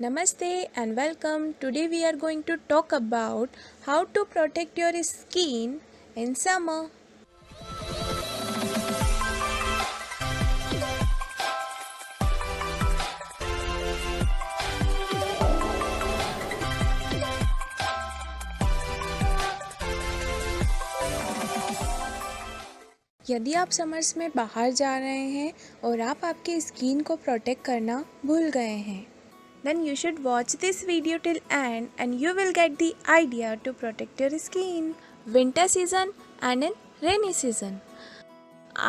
Namaste and welcome. Today we are going to talk about how to protect your skin in summer. यदि आप summers में बाहर जा रहे हैं और आप आपके स्किन को प्रोटेक्ट करना भूल गए हैं, then you should watch this video till end and you will get the idea to protect your skin. Winter season and in rainy season.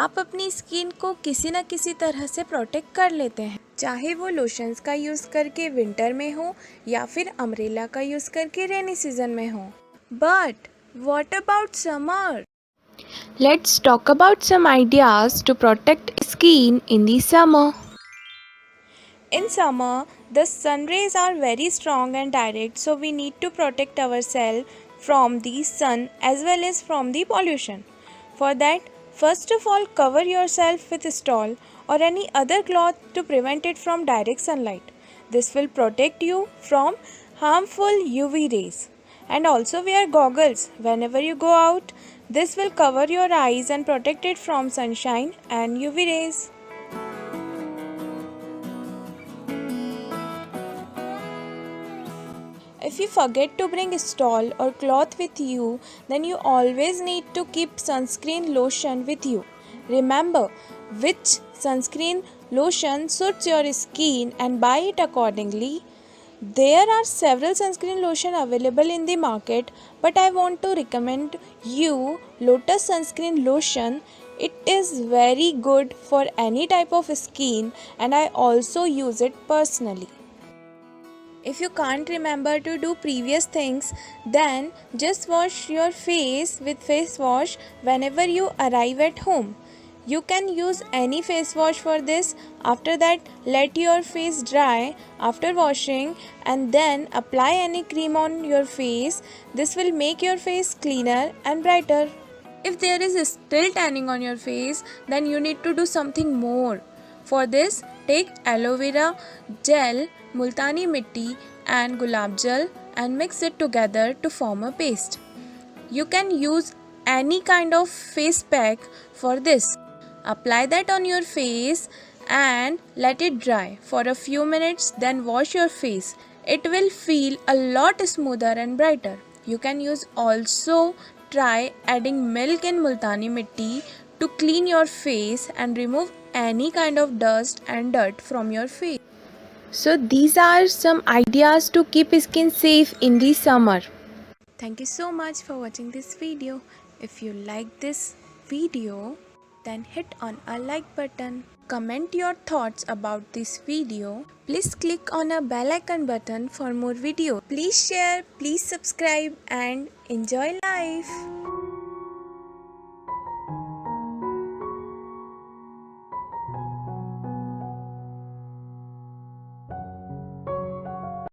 आप अपनी स्किन को किसी न किसी तरह से प्रोटेक्ट कर लेते हैं, चाहे वो लोशंस का यूज़ करके विंटर में हो या फिर अम्ब्रेला का यूज़ करके रेनी सीजन में हो. But what about summer? Let's talk about some ideas to protect skin in the summer. In summer, the sun rays are very strong and direct, so we need to protect ourselves from the sun as well as from the pollution. For that, first of all, cover yourself with a stole or any other cloth to prevent it from direct sunlight. This will protect you from harmful UV rays. And also wear goggles whenever you go out. This will cover your eyes and protect it from sunshine and UV rays. If you forget to bring a stole or cloth with you, then you always need to keep sunscreen lotion with you. Remember which sunscreen lotion suits your skin and buy it accordingly. There are several sunscreen lotion available in the market, but I want to recommend you Lotus sunscreen lotion. It is very good for any type of skin and I also use it personally. If you can't remember to do previous things, then just wash your face with face wash whenever you arrive at home. You can use any face wash for this. After that, let your face dry after washing and then apply any cream on your face. This will make your face cleaner and brighter. If there is still tanning on your face, then you need to do something more. For this, take aloe vera gel, multani mitti and gulab jal and mix it together to form a paste. You can use any kind of face pack for this. Apply that on your face and let it dry for a few minutes, then wash your face. It will feel a lot smoother and brighter. You can also try adding milk and multani mitti to clean your face and remove any kind of dust and dirt from your face. So these are some ideas to keep skin safe in the summer. Thank you so much for watching this video. If you like this video, then hit on a like button. Comment your thoughts about this video. Please click on a bell icon button for more videos. Please share, please subscribe and enjoy life.